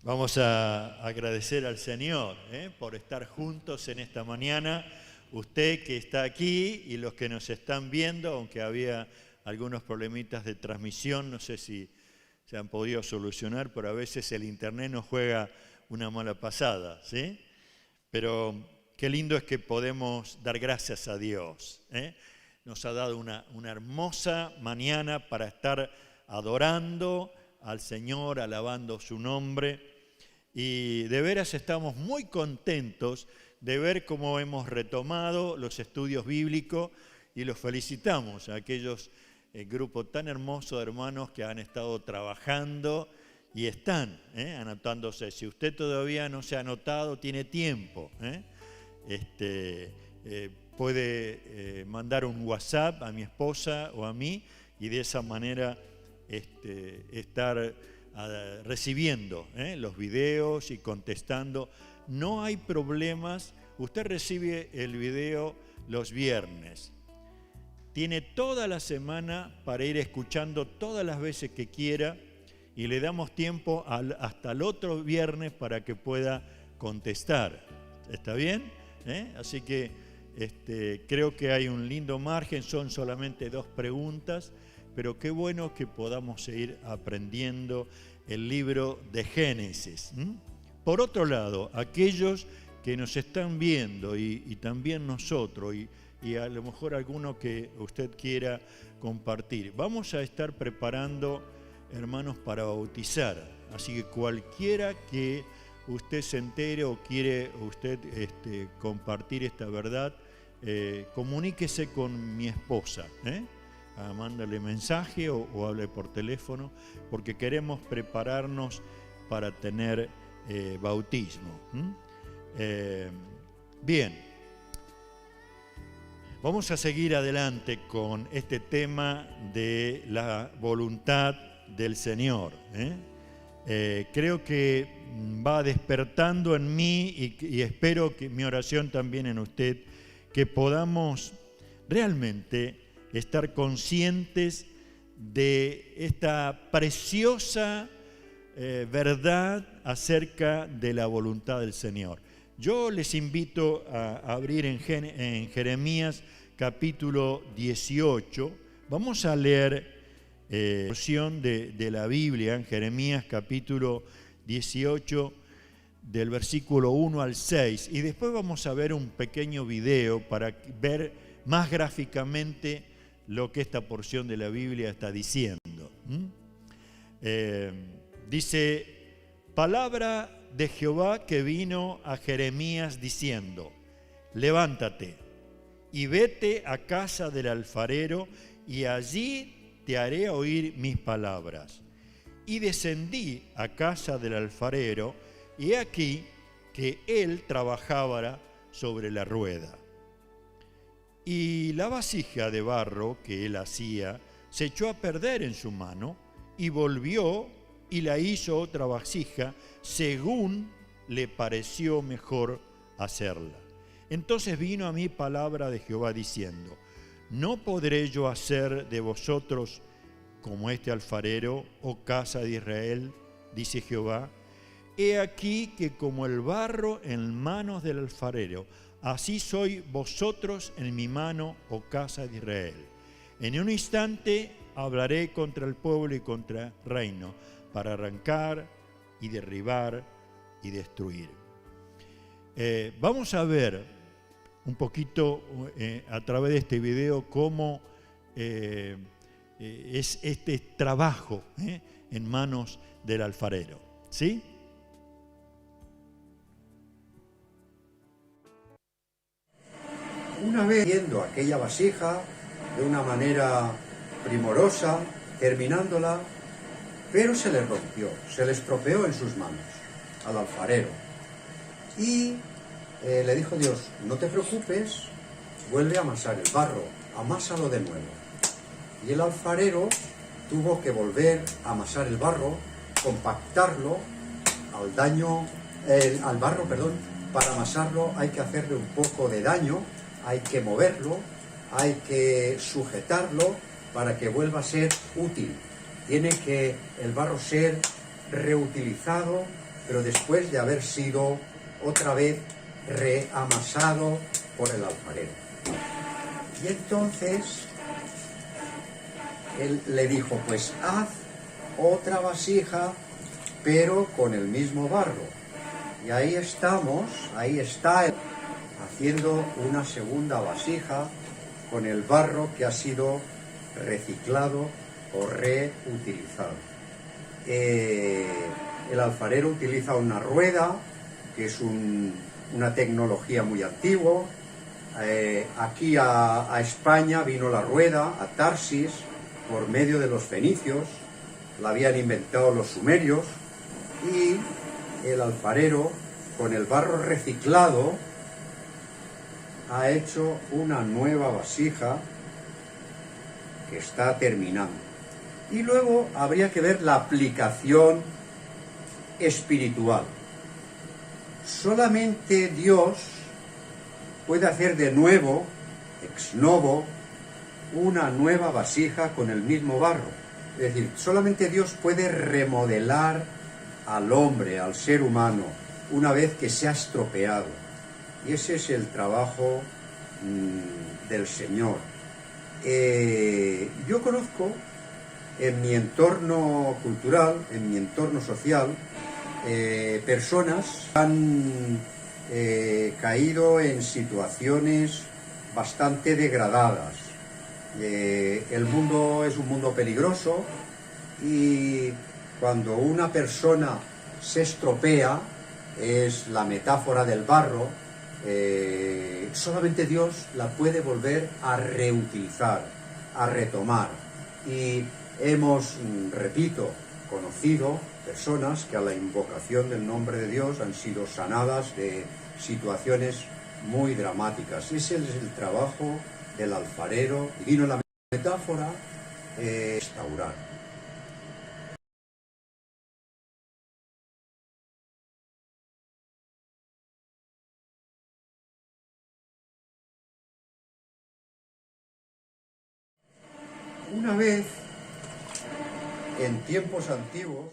Vamos a agradecer al Señor por estar juntos en esta mañana. Usted que está aquí y los que nos están viendo, aunque había algunos problemitas de transmisión, no sé si se han podido solucionar, pero a veces el internet nos juega una mala pasada, ¿sí? Pero qué lindo es que podemos dar gracias a Dios. Nos ha dado una hermosa mañana para estar adorando al Señor, alabando su nombre. Y de veras estamos muy contentos de ver cómo hemos retomado los estudios bíblicos y los felicitamos a aquellos grupos tan hermosos de hermanos que han estado trabajando y están anotándose. Si usted todavía no se ha anotado, tiene tiempo. Puede mandar un WhatsApp a mi esposa o a mí y de esa manera estar recibiendo los videos y contestando. No hay problemas, usted recibe el video los viernes. Tiene toda la semana para ir escuchando todas las veces que quiera y le damos tiempo hasta el otro viernes para que pueda contestar. ¿Está bien? Así que creo que hay un lindo margen, son solamente 2 preguntas, pero qué bueno que podamos seguir aprendiendo el libro de Génesis. Por otro lado, aquellos que nos están viendo y también nosotros, y a lo mejor alguno que usted quiera compartir, vamos a estar preparando, hermanos, para bautizar. Así que cualquiera que usted se entere o quiere usted compartir esta verdad, comuníquese con mi esposa, mándale mensaje o hable por teléfono, porque queremos prepararnos para tener bautismo. Bien, vamos a seguir adelante con este tema de la voluntad del Señor. Creo que va despertando en mí y espero que mi oración también en usted, que podamos realmente estar conscientes de esta preciosa verdad acerca de la voluntad del Señor. Yo les invito a abrir en Jeremías capítulo 18. Vamos a leer porción de la Biblia en Jeremías capítulo 18 del versículo 1 al 6 y después vamos a ver un pequeño video para ver más gráficamente lo que esta porción de la Biblia está diciendo. Dice: palabra de Jehová que vino a Jeremías diciendo: levántate y vete a casa del alfarero y allí te haré oír mis palabras. Y descendí a casa del alfarero y he aquí que él trabajaba sobre la rueda. Y la vasija de barro que él hacía se echó a perder en su mano y volvió y la hizo otra vasija según le pareció mejor hacerla. Entonces vino a mí palabra de Jehová diciendo: ¿no podré yo hacer de vosotros como este alfarero, oh casa de Israel? Dice Jehová. He aquí que como el barro en manos del alfarero, así sois vosotros en mi mano, oh casa de Israel. En un instante hablaré contra el pueblo y contra el reino, para arrancar y derribar y destruir. Vamos a ver un poquito a través de este video cómo es este trabajo en manos del alfarero. ¿Sí? Una vez viendo aquella vasija de una manera primorosa, terminándola, pero se le rompió, se le estropeó en sus manos al alfarero. Y le dijo Dios: no te preocupes, vuelve a amasar el barro, amásalo de nuevo. Y el alfarero tuvo que volver a amasar el barro, compactarlo al barro. Para amasarlo hay que hacerle un poco de daño, hay que moverlo, hay que sujetarlo para que vuelva a ser útil. Tiene que el barro ser reutilizado pero después de haber sido otra vez reamasado por el alfarero. Y entonces él le dijo, pues haz otra vasija, pero con el mismo barro. Y ahí estamos, ahí está haciendo una segunda vasija con el barro que ha sido reciclado o reutilizado. El alfarero utiliza una rueda, que es una tecnología muy antigua. Aquí a España vino la rueda, a Tarsis, por medio de los fenicios. La habían inventado los sumerios, y el alfarero, con el barro reciclado, ha hecho una nueva vasija que está terminando. Y luego habría que ver la aplicación espiritual. Solamente Dios puede hacer de nuevo, ex novo, una nueva vasija con el mismo barro. Es decir, solamente Dios puede remodelar al hombre, al ser humano, una vez que se ha estropeado. Y ese es el trabajo del Señor. Yo conozco en mi entorno cultural, en mi entorno social, personas que han caído en situaciones bastante degradadas. El mundo es un mundo peligroso, y cuando una persona se estropea, es la metáfora del barro, solamente Dios la puede volver a reutilizar, a retomar. Y hemos, repito, conocido personas que a la invocación del nombre de Dios han sido sanadas de situaciones muy dramáticas. Ese es el trabajo del alfarero. Y vino la metáfora, restaurar. Una vez, en tiempos antiguos,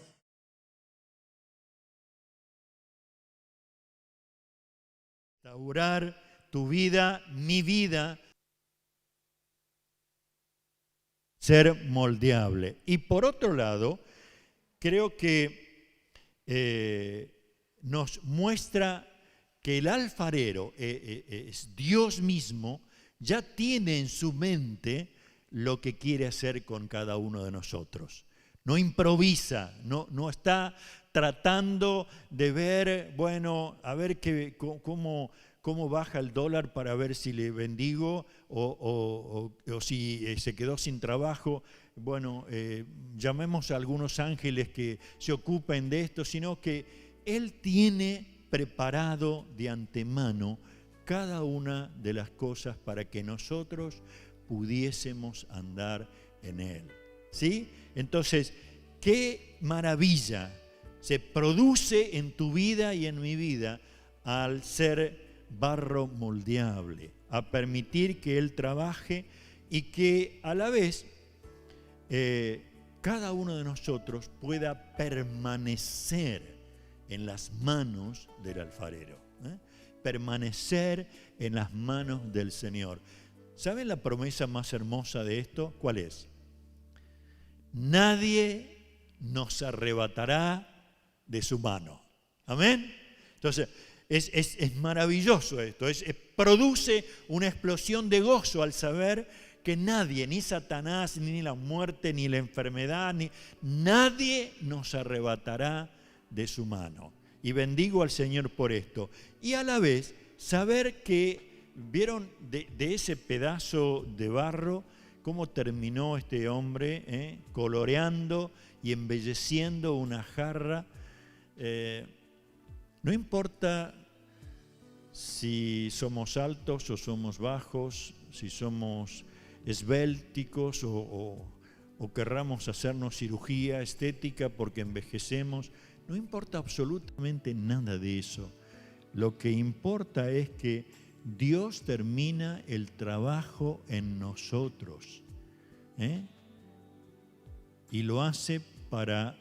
Restaurar tu vida, mi vida, ser moldeable. Y por otro lado, creo que nos muestra que el alfarero es Dios mismo, ya tiene en su mente lo que quiere hacer con cada uno de nosotros. No improvisa, no está tratando de ver, bueno, a ver cómo baja el dólar para ver si le bendigo o si se quedó sin trabajo. Bueno, llamemos a algunos ángeles que se ocupen de esto, sino que Él tiene preparado de antemano cada una de las cosas para que nosotros pudiésemos andar en Él. ¿Sí? Entonces, qué maravilla se produce en tu vida y en mi vida al ser barro moldeable, a permitir que Él trabaje y que a la vez cada uno de nosotros pueda permanecer en las manos del alfarero, permanecer en las manos del Señor. ¿Saben la promesa más hermosa de esto? ¿Cuál es? Nadie nos arrebatará de su mano. ¿Amén? Entonces, es maravilloso esto. Produce una explosión de gozo al saber que nadie, ni Satanás, ni la muerte, ni la enfermedad, nadie nos arrebatará de su mano. Y bendigo al Señor por esto. Y a la vez, saber que ¿vieron de ese pedazo de barro cómo terminó este hombre coloreando y embelleciendo una jarra? No importa si somos altos o somos bajos, si somos esbélticos o querramos hacernos cirugía estética porque envejecemos, no importa absolutamente nada de eso. Lo que importa es que Dios termina el trabajo en nosotros, y lo hace para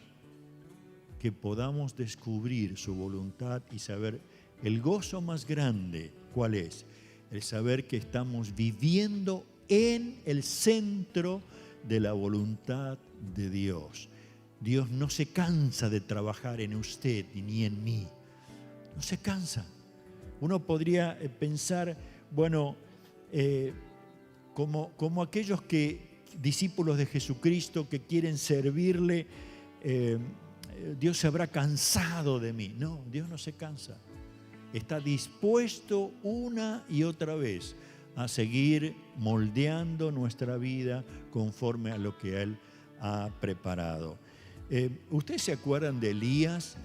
que podamos descubrir su voluntad y saber el gozo más grande, ¿cuál es? El saber que estamos viviendo en el centro de la voluntad de Dios. Dios no se cansa de trabajar en usted ni en mí. No se cansa. Uno podría pensar, bueno, como aquellos discípulos de Jesucristo que quieren servirle, Dios se habrá cansado de mí. No, Dios no se cansa. Está dispuesto una y otra vez a seguir moldeando nuestra vida conforme a lo que Él ha preparado. ¿Ustedes se acuerdan de Elías?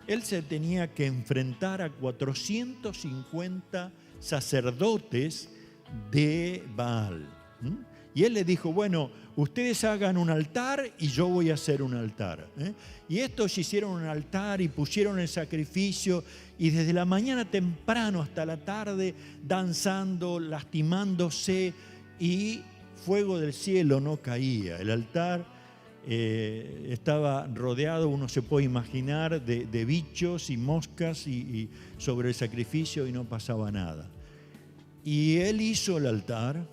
Él se tenía que enfrentar a 450 sacerdotes de Baal. Y él le dijo, bueno, ustedes hagan un altar y yo voy a hacer un altar. Y estos hicieron un altar y pusieron el sacrificio, y desde la mañana temprano hasta la tarde danzando, lastimándose, y fuego del cielo no caía. El altar estaba rodeado, uno se puede imaginar, de bichos y moscas y sobre el sacrificio, y no pasaba nada. Y él hizo el altar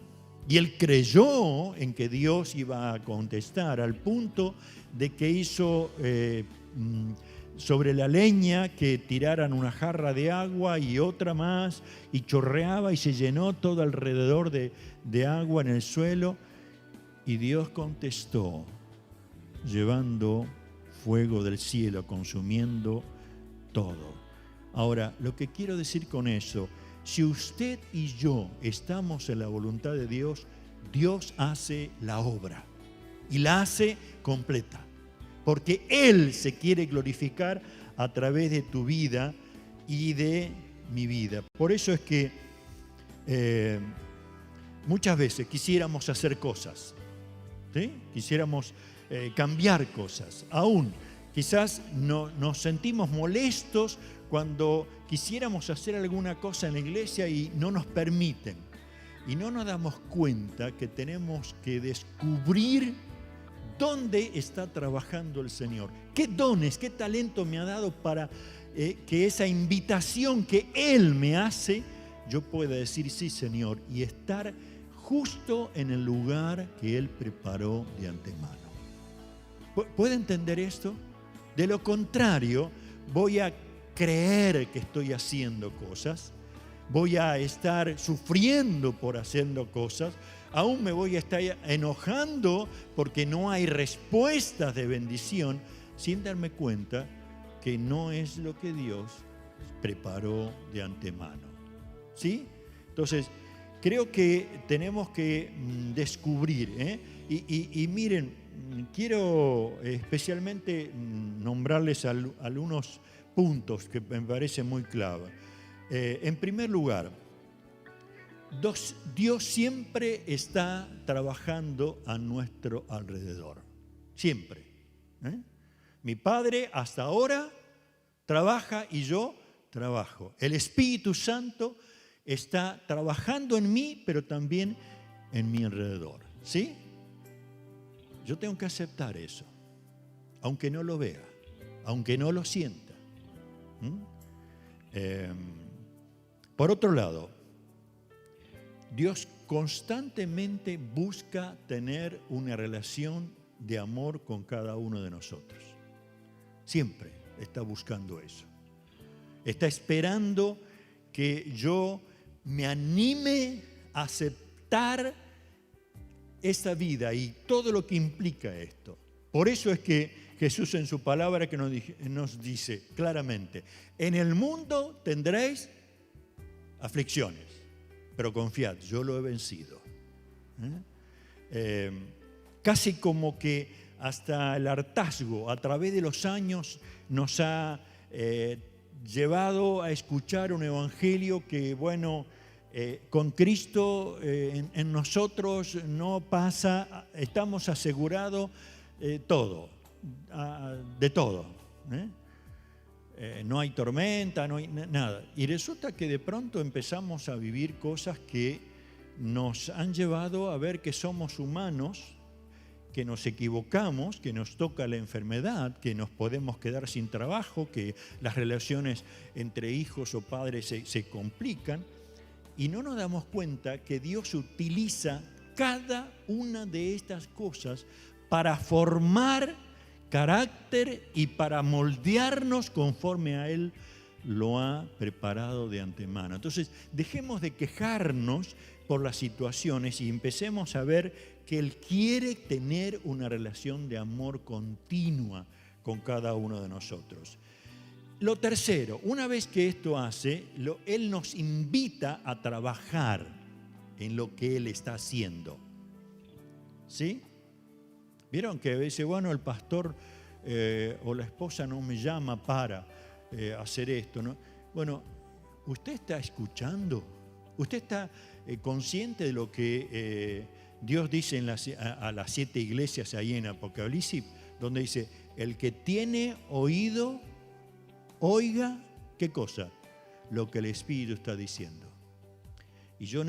y él creyó en que Dios iba a contestar, al punto de que hizo sobre la leña que tiraran una jarra de agua y otra más, y chorreaba y se llenó todo alrededor de agua en el suelo, y Dios contestó llevando fuego del cielo, consumiendo todo. Ahora, lo que quiero decir con eso, si usted y yo estamos en la voluntad de Dios, Dios hace la obra y la hace completa, porque Él se quiere glorificar a través de tu vida y de mi vida. Por eso es que muchas veces quisiéramos hacer cosas, ¿sí? Quisiéramos cambiar cosas. Aún quizás nos sentimos molestos cuando quisiéramos hacer alguna cosa en la iglesia y no nos permiten. Y no nos damos cuenta que tenemos que descubrir dónde está trabajando el Señor. ¿Qué dones, qué talento me ha dado para que esa invitación que Él me hace, yo pueda decir sí, Señor, y estar justo en el lugar que Él preparó de antemano? ¿Puede entender esto? De lo contrario, voy a creer que estoy haciendo cosas, voy a estar sufriendo por haciendo cosas, aún me voy a estar enojando porque no hay respuestas de bendición, sin darme cuenta que no es lo que Dios preparó de antemano. ¿Sí? Entonces, creo que tenemos que descubrir, y miren, quiero especialmente nombrarles algunos puntos que me parecen muy clave. En primer lugar, Dios siempre está trabajando a nuestro alrededor. Siempre. Mi Padre hasta ahora trabaja y yo trabajo. El Espíritu Santo está trabajando en mí, pero también en mi alrededor. ¿Sí? Yo tengo que aceptar eso, aunque no lo vea, aunque no lo sienta. Por otro lado, Dios constantemente busca tener una relación de amor con cada uno de nosotros. Siempre está buscando eso. Está esperando que yo me anime a aceptar esta vida y todo lo que implica esto. Por eso es que Jesús en su palabra que nos dice claramente, en el mundo tendréis aflicciones, pero confiad, yo lo he vencido. Casi como que hasta el hartazgo a través de los años nos ha llevado a escuchar un evangelio que, bueno, con Cristo en nosotros no pasa, estamos asegurados todo, de todo. No hay tormenta, no hay nada. Y resulta que de pronto empezamos a vivir cosas que nos han llevado a ver que somos humanos, que nos equivocamos, que nos toca la enfermedad, que nos podemos quedar sin trabajo, que las relaciones entre hijos o padres se complican, y no nos damos cuenta que Dios utiliza cada una de estas cosas para formar carácter y para moldearnos conforme a Él lo ha preparado de antemano. Entonces, dejemos de quejarnos por las situaciones y empecemos a ver que Él quiere tener una relación de amor continua con cada uno de nosotros. Lo tercero, una vez que esto hace, Él nos invita a trabajar en lo que Él está haciendo. ¿Sí? ¿Vieron que dice, bueno, el pastor o la esposa no me llama para hacer esto, ¿no? Bueno, ¿usted está escuchando? ¿Usted está consciente de lo que Dios dice a las 7 iglesias ahí en Apocalipsis? Donde dice, el que tiene oído, oiga, ¿qué cosa? Lo que el Espíritu está diciendo. Y yo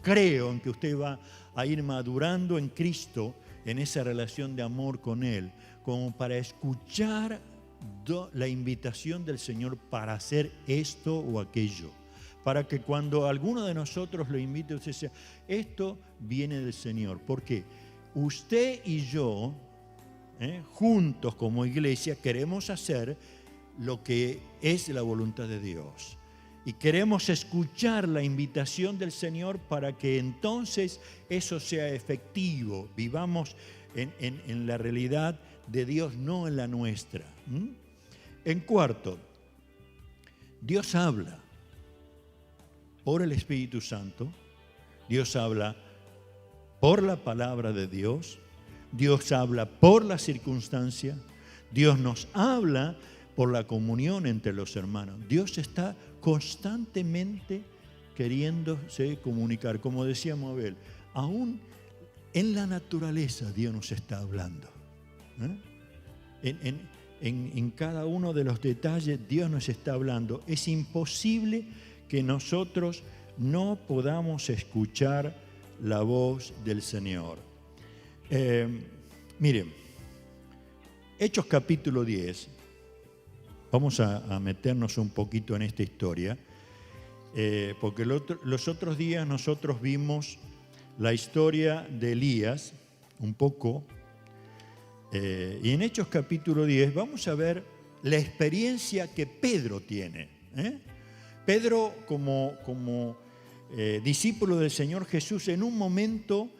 creo en que usted va a ir madurando en Cristo, en esa relación de amor con Él, como para escuchar la invitación del Señor para hacer esto o aquello. Para que cuando alguno de nosotros lo invite, usted sea, esto viene del Señor. Porque usted y yo, juntos como iglesia, queremos hacer lo que es la voluntad de Dios. Y queremos escuchar la invitación del Señor para que entonces eso sea efectivo. Vivamos en la realidad de Dios, no en la nuestra. En cuarto, Dios habla por el Espíritu Santo, Dios habla por la palabra de Dios, Dios habla por la circunstancia, Dios nos habla por la comunión entre los hermanos. Dios está constantemente queriéndose comunicar. Como decíamos Abel, aún en la naturaleza Dios nos está hablando. En cada uno de los detalles Dios nos está hablando. Es imposible que nosotros no podamos escuchar la voz del Señor. Miren, Hechos capítulo 10, vamos a meternos un poquito en esta historia, porque los otros días nosotros vimos la historia de Elías, un poco, y en Hechos capítulo 10 vamos a ver la experiencia que Pedro tiene. Pedro como discípulo del Señor Jesús, en un momento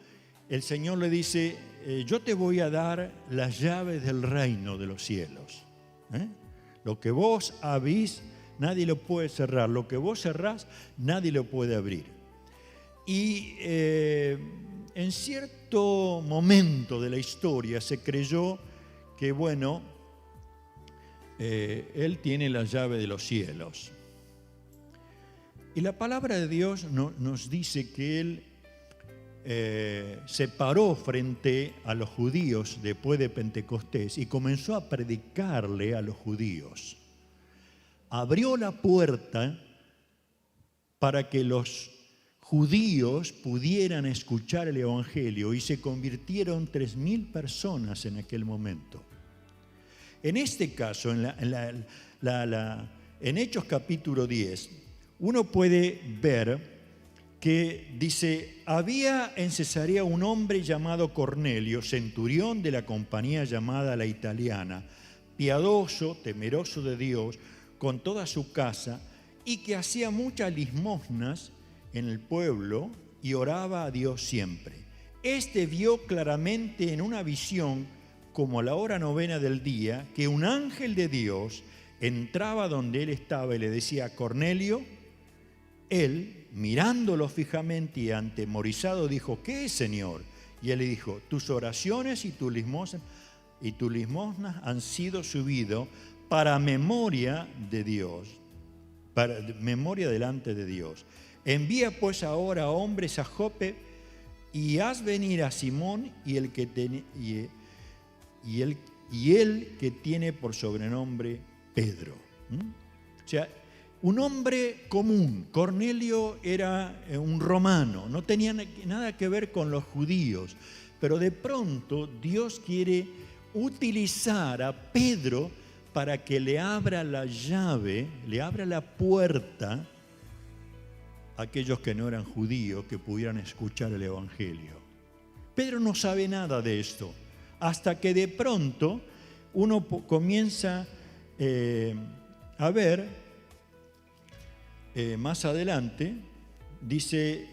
el Señor le dice, yo te voy a dar las llaves del reino de los cielos. Lo que vos abrís, nadie lo puede cerrar. Lo que vos cerrás, nadie lo puede abrir. Y en cierto momento de la historia se creyó que, bueno, Él tiene la llave de los cielos. Y la palabra de Dios nos dice que Él se paró frente a los judíos después de Pentecostés y comenzó a predicarle a los judíos. Abrió la puerta para que los judíos pudieran escuchar el Evangelio y se convirtieron 3.000 personas en aquel momento. En este caso, en Hechos capítulo 10, uno puede ver que dice, había en Cesarea un hombre llamado Cornelio, centurión de la compañía llamada La Italiana, piadoso, temeroso de Dios, con toda su casa, y que hacía muchas limosnas en el pueblo y oraba a Dios siempre. Este vio claramente en una visión, como a la hora 9 del día, que un ángel de Dios entraba donde él estaba y le decía, Cornelio. Él, mirándolo fijamente y atemorizado, dijo, ¿qué es, Señor? Y él le dijo, tus oraciones y tus limosnas han sido subidos para memoria de Dios, para memoria delante de Dios. Envía pues ahora hombres a Jope y haz venir a Simón y él que tiene por sobrenombre Pedro. O sea, un hombre común. Cornelio era un romano, no tenía nada que ver con los judíos, pero de pronto Dios quiere utilizar a Pedro para que le abra la llave, le abra la puerta a aquellos que no eran judíos, que pudieran escuchar el Evangelio. Pedro no sabe nada de esto, hasta que de pronto uno comienza a ver, más adelante, dice,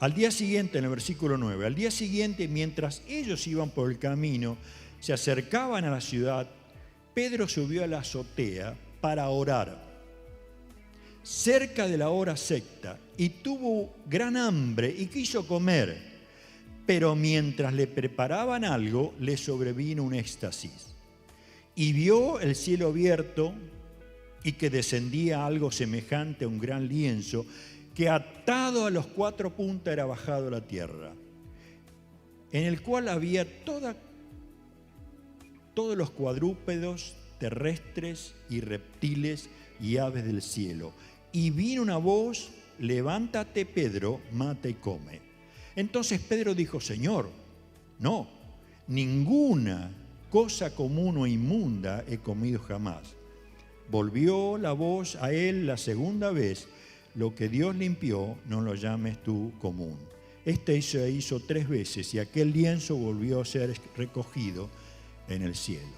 al día siguiente, en el versículo 9, al día siguiente, mientras ellos iban por el camino, se acercaban a la ciudad, Pedro subió a la azotea para orar, cerca de la hora sexta, y tuvo gran hambre y quiso comer, pero mientras le preparaban algo, le sobrevino un éxtasis, y vio el cielo abierto y que descendía algo semejante a un gran lienzo, que atado a los 4 puntas era bajado a la tierra, en el cual había todos los cuadrúpedos terrestres y reptiles y aves del cielo. Y vino una voz: levántate, Pedro, mata y come. Entonces Pedro dijo: Señor, no, ninguna cosa común o inmunda he comido jamás. Volvió la voz a él la segunda vez: lo que Dios limpió, no lo llames tú común. Se hizo 3 veces y aquel lienzo volvió a ser recogido en el cielo.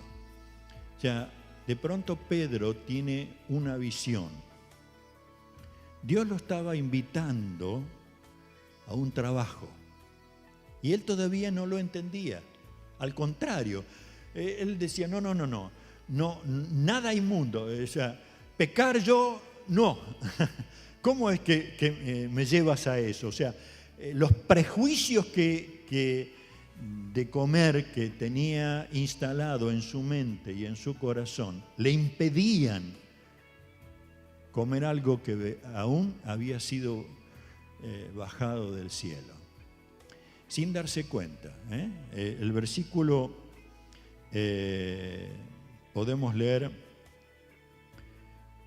O sea, de pronto Pedro tiene una visión. Dios lo estaba invitando a un trabajo y él todavía no lo entendía. Al contrario, él decía: no, nada inmundo, o sea, pecar yo, no. ¿Cómo es que me llevas a eso? O sea, los prejuicios de comer que tenía instalado en su mente y en su corazón le impedían comer algo que aún había sido bajado del cielo, sin darse cuenta. El versículo, podemos leer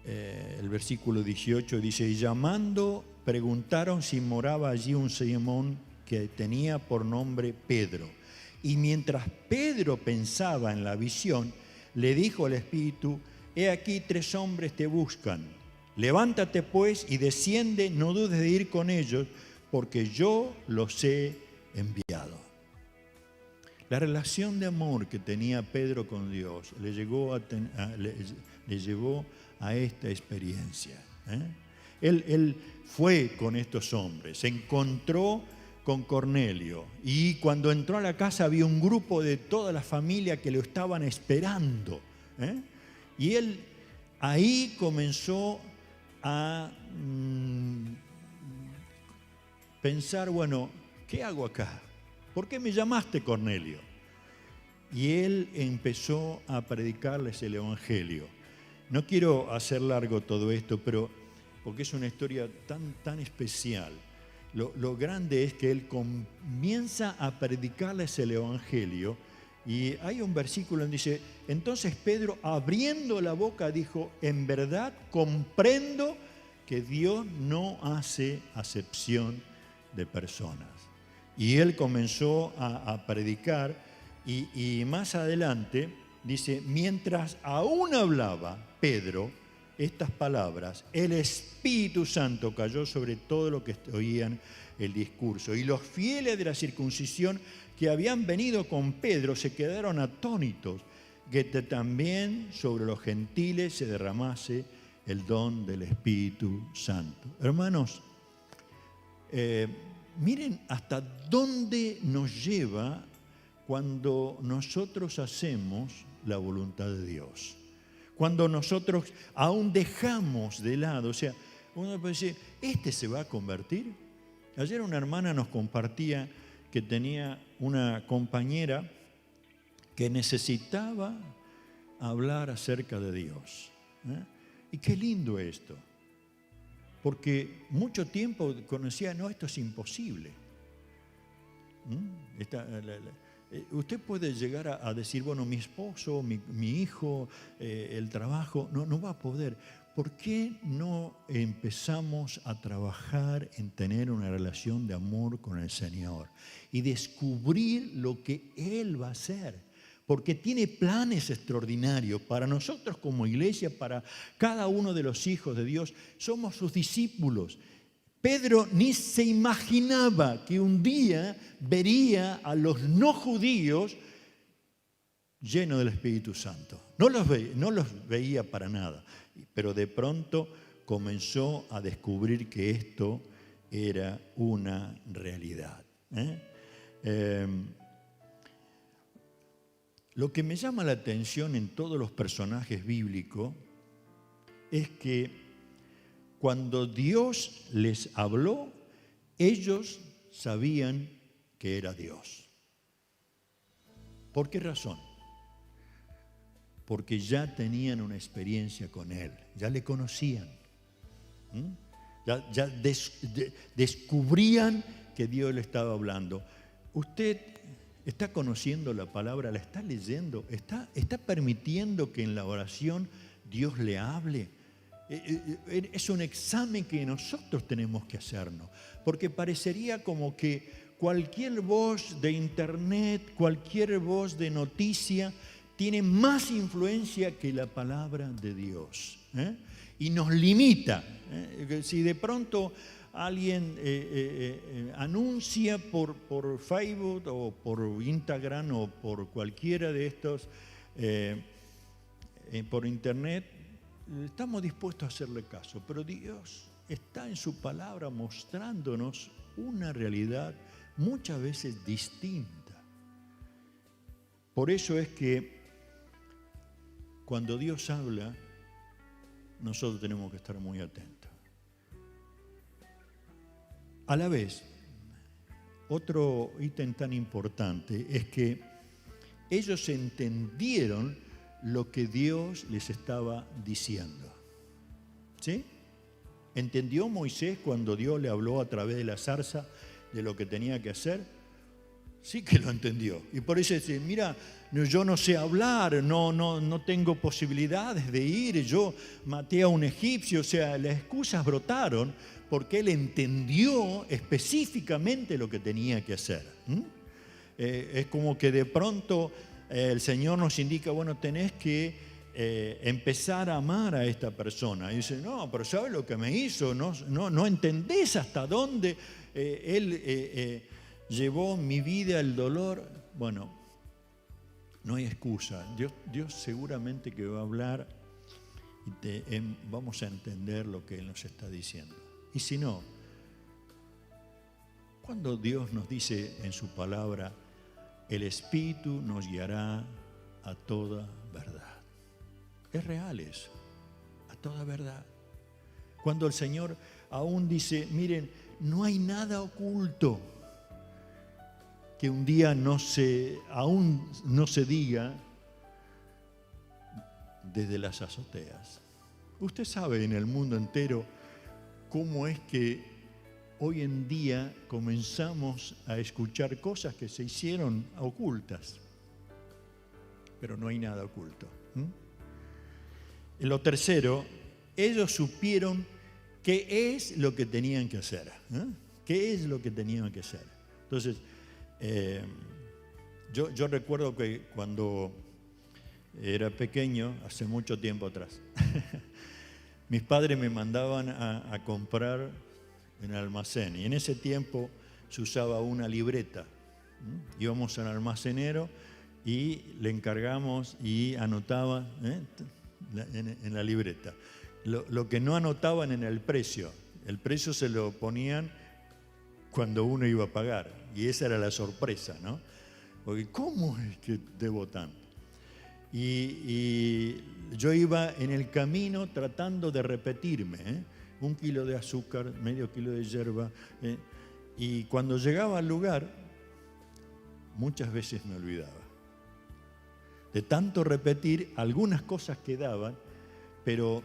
el versículo 18, dice: y llamando, preguntaron si moraba allí un Simón que tenía por nombre Pedro. Y mientras Pedro pensaba en la visión, le dijo el Espíritu: he aquí 3 hombres te buscan. Levántate pues y desciende, no dudes de ir con ellos, porque yo los he enviado. La relación de amor que tenía Pedro con Dios le llevó a esta experiencia. Él fue con estos hombres, se encontró con Cornelio, y cuando entró a la casa había un grupo de toda la familia que lo estaban esperando. Y él ahí comenzó a pensar: bueno, ¿qué hago acá? ¿Por qué me llamaste, Cornelio? Y él empezó a predicarles el Evangelio. No quiero hacer largo todo esto, pero porque es una historia tan especial. Lo grande es que él comienza a predicarles el Evangelio, y hay un versículo donde dice: entonces Pedro, abriendo la boca, dijo: en verdad comprendo que Dios no hace acepción de personas. Y él comenzó a predicar, y más adelante dice: mientras aún hablaba Pedro estas palabras, el Espíritu Santo cayó sobre todo lo que oían el discurso. Y los fieles de la circuncisión que habían venido con Pedro se quedaron atónitos, que también sobre los gentiles se derramase el don del Espíritu Santo. Hermanos, miren hasta dónde nos lleva cuando nosotros hacemos la voluntad de Dios. Cuando nosotros aún dejamos de lado, o sea, uno puede decir: ¿este se va a convertir? Ayer una hermana nos compartía que tenía una compañera que necesitaba hablar acerca de Dios. Y qué lindo esto, porque mucho tiempo conocía: no, esto es imposible. Usted puede llegar a decir, bueno, mi esposo, mi hijo, el trabajo, no va a poder. ¿Por qué no empezamos a trabajar en tener una relación de amor con el Señor y descubrir lo que Él va a hacer? Porque tiene planes extraordinarios para nosotros como iglesia, para cada uno de los hijos de Dios. Somos sus discípulos. Pedro ni se imaginaba que un día vería a los no judíos llenos del Espíritu Santo. No los veía para nada, pero de pronto comenzó a descubrir que esto era una realidad. Lo que me llama la atención en todos los personajes bíblicos es que cuando Dios les habló, ellos sabían que era Dios. ¿Por qué razón? Porque ya tenían una experiencia con Él, ya le conocían. Ya descubrían que Dios le estaba hablando. Usted está conociendo la palabra, la está leyendo, está permitiendo que en la oración Dios le hable. Es un examen que nosotros tenemos que hacernos, porque parecería como que cualquier voz de internet, cualquier voz de noticia tiene más influencia que la palabra de Dios, y nos limita. Si de pronto alguien anuncia por Facebook o por Instagram o por cualquiera de estos, por internet, estamos dispuestos a hacerle caso, pero Dios está en su palabra mostrándonos una realidad muchas veces distinta. Por eso es que cuando Dios habla, nosotros tenemos que estar muy atentos. A la vez, otro ítem tan importante es que ellos entendieron lo que Dios les estaba diciendo. ¿Sí? ¿Entendió Moisés cuando Dios le habló a través de la zarza de lo que tenía que hacer? Sí que lo entendió. Y por eso dice, mira, yo no sé hablar, no tengo posibilidades de ir, yo maté a un egipcio. O sea, las excusas brotaron porque él entendió específicamente lo que tenía que hacer. Es como que de pronto el Señor nos indica, bueno, tenés que empezar a amar a esta persona. Y dice, no, pero ¿sabes lo que me hizo? No entendés hasta dónde Él llevó mi vida al dolor. Bueno, no hay excusa. Dios seguramente que va a hablar y vamos a entender lo que Él nos está diciendo. Y si no, cuando Dios nos dice en su palabra, el Espíritu nos guiará a toda verdad. Es real eso, a toda verdad. Cuando el Señor aún dice, miren, no hay nada oculto que un día aún no se diga desde las azoteas. Usted sabe en el mundo entero cómo es que hoy en día comenzamos a escuchar cosas que se hicieron ocultas, pero no hay nada oculto. Lo tercero, ellos supieron qué es lo que tenían que hacer. ¿Qué es lo que tenían que hacer? Entonces, yo recuerdo que cuando era pequeño, hace mucho tiempo atrás, mis padres me mandaban a comprar en el almacén, y en ese tiempo se usaba una libreta. Íbamos al almacenero y le encargamos y anotaba en la libreta lo que no anotaban en el precio se lo ponían cuando uno iba a pagar, y esa era la sorpresa, ¿no? Porque ¿cómo es que debo tanto? Y yo iba en el camino tratando de repetirme, 1 kilo de azúcar, medio kilo de yerba. Y cuando llegaba al lugar, muchas veces me olvidaba. De tanto repetir, algunas cosas quedaban, pero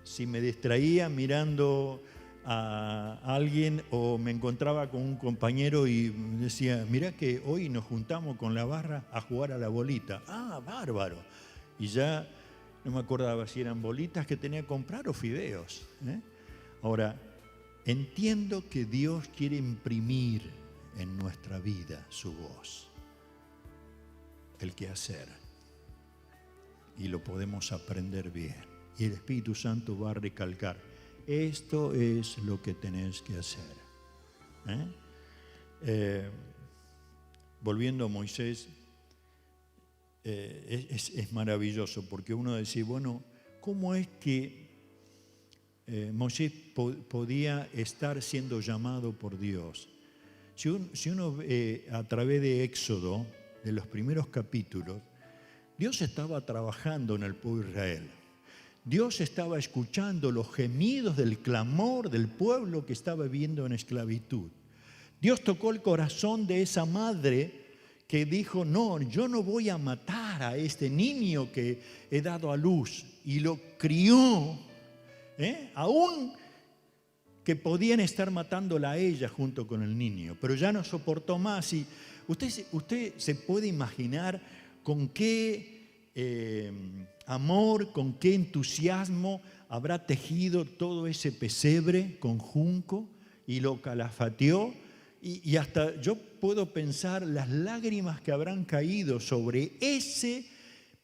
si me distraía mirando a alguien o me encontraba con un compañero y decía, mirá que hoy nos juntamos con la barra a jugar a la bolita. Ah, bárbaro. Y ya no me acordaba si eran bolitas que tenía que comprar o fideos. Ahora, entiendo que Dios quiere imprimir en nuestra vida su voz, el quehacer, y lo podemos aprender bien. Y el Espíritu Santo va a recalcar, esto es lo que tenés que hacer. Volviendo a Moisés, es maravilloso, porque uno dice, bueno, ¿cómo es que Moisés podía estar siendo llamado por Dios? Si uno ve a través de Éxodo, de los primeros capítulos, Dios estaba trabajando en el pueblo de Israel. Dios estaba escuchando los gemidos del clamor del pueblo que estaba viviendo en esclavitud. Dios tocó el corazón de esa madre que dijo, no, yo no voy a matar a este niño que he dado a luz. Y lo crió, aún que podían estar matándola a ella junto con el niño. Pero ya no soportó más. Y usted se puede imaginar con qué amor, con qué entusiasmo habrá tejido todo ese pesebre con junco y lo calafateó. Y hasta yo puedo pensar las lágrimas que habrán caído sobre ese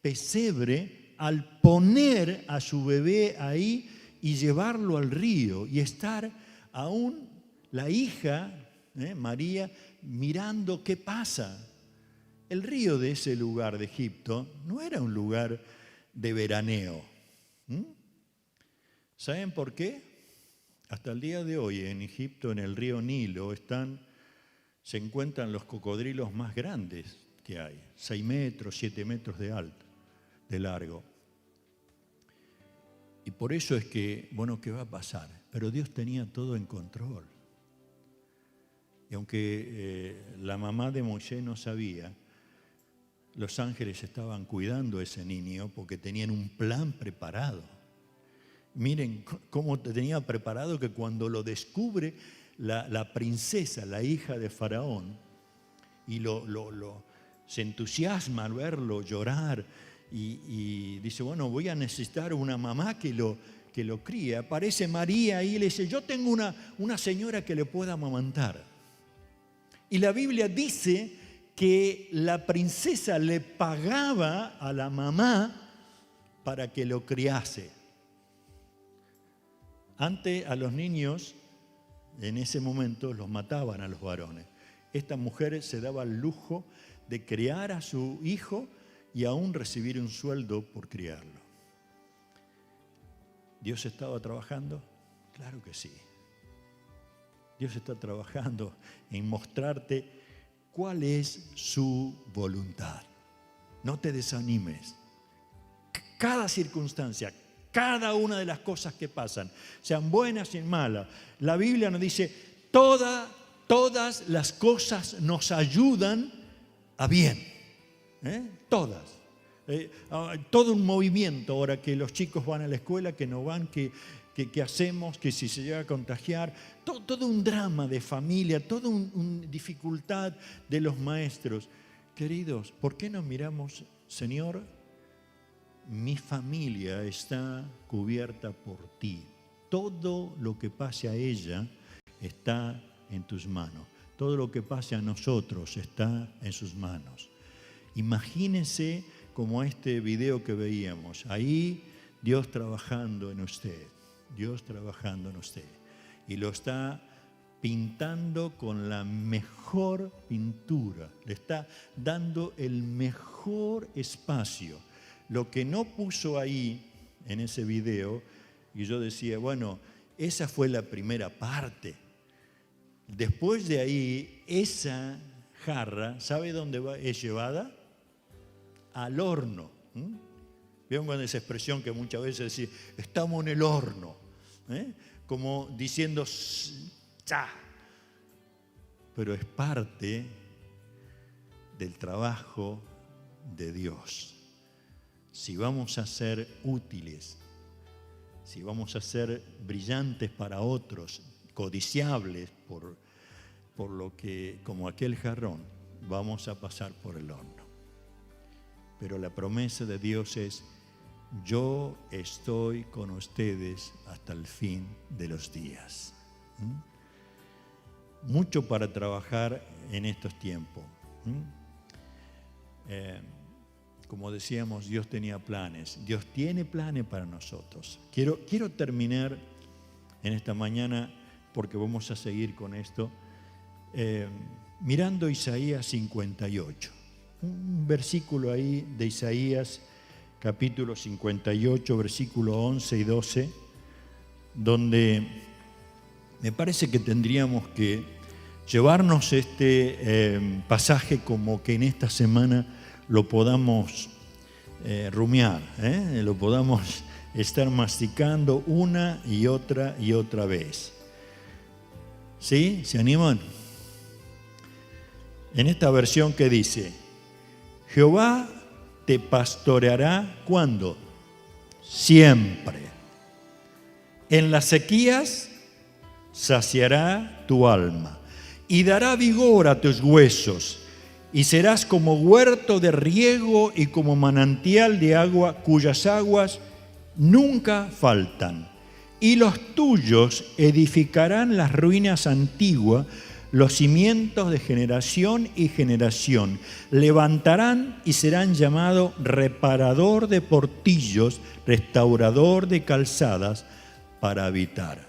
pesebre al poner a su bebé ahí y llevarlo al río y estar aún la hija, María, mirando qué pasa. El río de ese lugar de Egipto no era un lugar de veraneo. ¿Saben por qué? Hasta el día de hoy en Egipto, en el río Nilo, se encuentran los cocodrilos más grandes que hay, 6 metros, 7 metros de largo. Y por eso es que, bueno, ¿qué va a pasar? Pero Dios tenía todo en control. Y aunque la mamá de Moisés no sabía, los ángeles estaban cuidando a ese niño porque tenían un plan preparado. Miren cómo tenía preparado que cuando lo descubre la princesa, la hija de Faraón, y se entusiasma al verlo llorar y dice, bueno, voy a necesitar una mamá que lo críe. Aparece María y le dice, yo tengo una señora que le pueda amamantar. Y la Biblia dice que la princesa le pagaba a la mamá para que lo criase. Antes a los niños, en ese momento, los mataban a los varones. Esta mujer se daba el lujo de criar a su hijo y aún recibir un sueldo por criarlo. ¿Dios estaba trabajando? Claro que sí. Dios está trabajando en mostrarte cuál es su voluntad. No te desanimes. Cada circunstancia, cada una de las cosas que pasan, sean buenas y malas, la Biblia nos dice, todas las cosas nos ayudan a bien. Todas. Todo un movimiento ahora que los chicos van a la escuela, que no van, que hacemos, que si se llega a contagiar, todo un drama de familia, toda una dificultad de los maestros. Queridos, ¿por qué nos miramos, Señor? Mi familia está cubierta por ti. Todo lo que pase a ella está en tus manos. Todo lo que pase a nosotros está en sus manos. Imagínense como este video que veíamos. Ahí Dios trabajando en usted. Dios trabajando en usted. Y lo está pintando con la mejor pintura. Le está dando el mejor espacio. Lo que no puso ahí en ese video, y yo decía, bueno, esa fue la primera parte. Después de ahí, esa jarra, ¿sabe dónde es llevada? Al horno. ¿Vieron con esa expresión que muchas veces decimos, estamos en el horno? Como diciendo, ¡cha! Pero es parte del trabajo de Dios. Si vamos a ser útiles, si vamos a ser brillantes para otros, codiciables por lo que, como aquel jarrón, vamos a pasar por el horno. Pero la promesa de Dios es: yo estoy con ustedes hasta el fin de los días. Mucho para trabajar en estos tiempos. Como decíamos, Dios tenía planes. Dios tiene planes para nosotros. Quiero terminar en esta mañana, porque vamos a seguir con esto, mirando Isaías 58. Un versículo ahí de Isaías, capítulo 58, versículo 11 y 12, donde me parece que tendríamos que llevarnos este pasaje como que en esta semana lo podamos rumiar, lo podamos estar masticando una y otra vez. ¿Sí? ¿Se animan? En esta versión que dice: Jehová te pastoreará, ¿cuándo? Siempre. En las sequías saciará tu alma y dará vigor a tus huesos, y serás como huerto de riego y como manantial de agua cuyas aguas nunca faltan. Y los tuyos edificarán las ruinas antiguas, los cimientos de generación y generación. Levantarán y serán llamados reparador de portillos, restaurador de calzadas para habitar.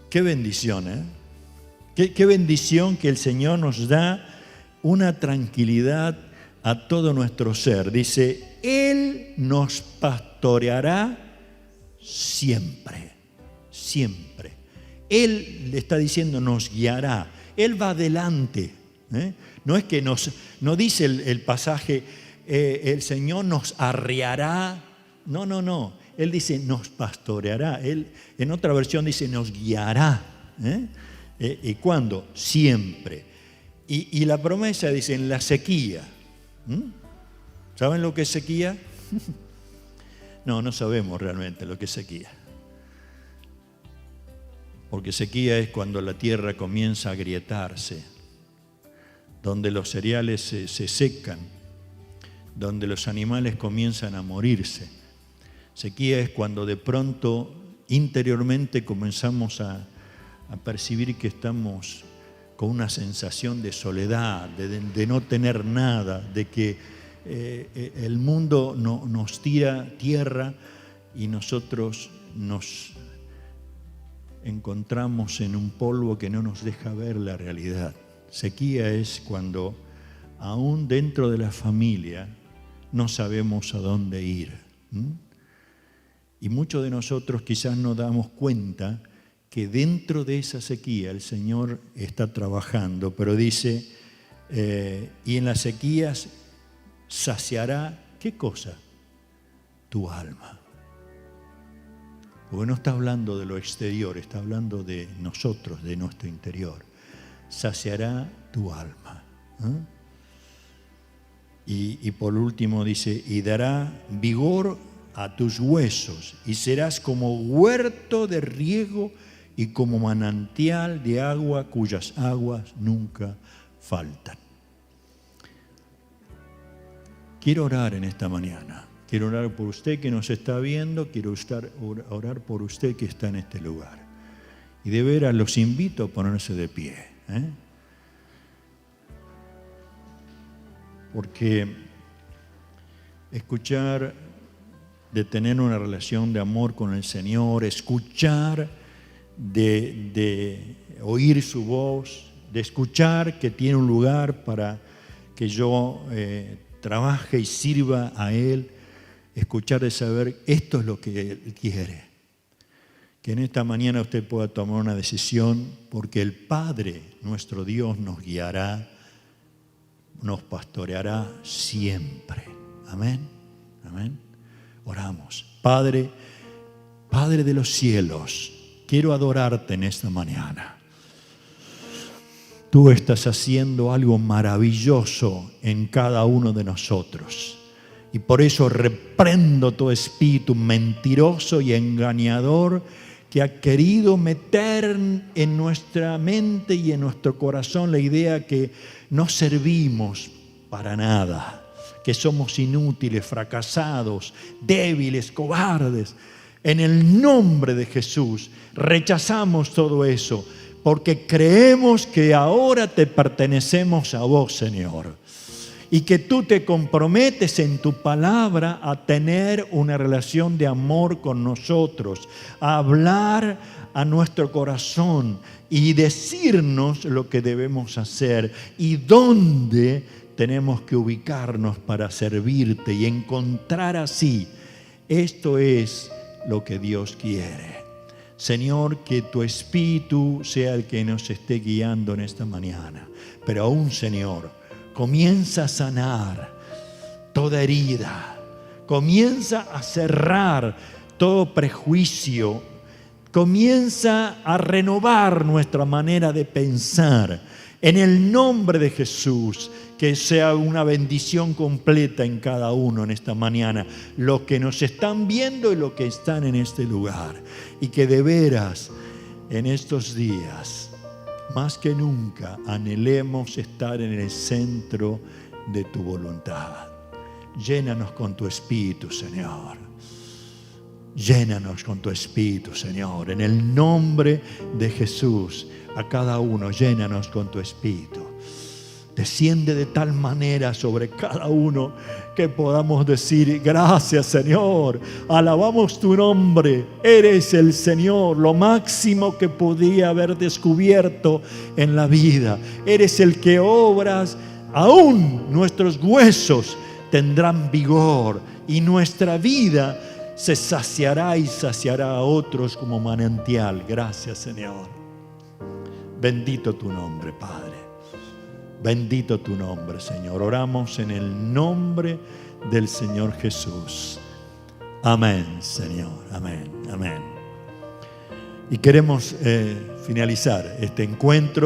Qué bendición, Qué bendición que el Señor nos da una tranquilidad a todo nuestro ser. Dice: Él nos pastoreará siempre, siempre. Él le está diciendo, nos guiará. Él va adelante. No es que no dice el pasaje, el Señor nos arriará. No. Él dice, nos pastoreará. Él, en otra versión dice, nos guiará. ¿Y cuándo? Siempre. Y la promesa dice, en la sequía. ¿Saben lo que es sequía? No sabemos realmente lo que es sequía. Porque sequía es cuando la tierra comienza a agrietarse, donde los cereales se secan, donde los animales comienzan a morirse. Sequía es cuando de pronto interiormente comenzamos a percibir que estamos con una sensación de soledad, de no tener nada, de que el mundo nos tira tierra y nosotros nos encontramos en un polvo que no nos deja ver la realidad. Sequía es cuando aún dentro de la familia no sabemos a dónde ir. Y muchos de nosotros quizás no damos cuenta que dentro de esa sequía el Señor está trabajando, pero dice, y en las sequías saciará, ¿qué cosa? Tu alma. Porque no está hablando de lo exterior, está hablando de nosotros, de nuestro interior. Saciará tu alma. Y por último dice, y dará vigor a tus huesos, y serás como huerto de riego y como manantial de agua cuyas aguas nunca faltan. Quiero orar en esta mañana. Quiero orar por usted que nos está viendo, quiero orar por usted que está en este lugar. Y de veras los invito a ponerse de pie. Porque escuchar de tener una relación de amor con el Señor, escuchar de oír su voz, de escuchar que tiene un lugar para que yo trabaje y sirva a Él, escuchar de saber esto es lo que Él quiere. Que en esta mañana usted pueda tomar una decisión, porque el Padre, nuestro Dios, nos guiará, nos pastoreará siempre. Amén. Amén. Oramos. Padre de los cielos, quiero adorarte en esta mañana. Tú estás haciendo algo maravilloso en cada uno de nosotros. Y por eso reprendo todo espíritu mentiroso y engañador que ha querido meter en nuestra mente y en nuestro corazón la idea que no servimos para nada, que somos inútiles, fracasados, débiles, cobardes. En el nombre de Jesús rechazamos todo eso, porque creemos que ahora te pertenecemos a vos, Señor, y que tú te comprometes en tu palabra a tener una relación de amor con nosotros, a hablar a nuestro corazón y decirnos lo que debemos hacer y dónde tenemos que ubicarnos para servirte y encontrar así. Esto es lo que Dios quiere. Señor, que tu Espíritu sea el que nos esté guiando en esta mañana. Pero aún, Señor, comienza a sanar toda herida. Comienza a cerrar todo prejuicio. Comienza a renovar nuestra manera de pensar. En el nombre de Jesús, que sea una bendición completa en cada uno en esta mañana, los que nos están viendo y los que están en este lugar. Y que de veras en estos días, más que nunca, anhelemos estar en el centro de tu voluntad. Llénanos con tu Espíritu, Señor. Llénanos con tu Espíritu, Señor. En el nombre de Jesús, a cada uno, llénanos con tu Espíritu. Desciende de tal manera sobre cada uno que podamos decir: gracias, Señor, alabamos tu nombre, eres el Señor, lo máximo que podía haber descubierto en la vida. Eres el que obras, aún nuestros huesos tendrán vigor y nuestra vida se saciará y saciará a otros como manantial. Gracias, Señor. Bendito tu nombre, Padre. Bendito tu nombre, Señor. Oramos en el nombre del Señor Jesús. Amén, Señor. Amén, amén. Y queremos finalizar este encuentro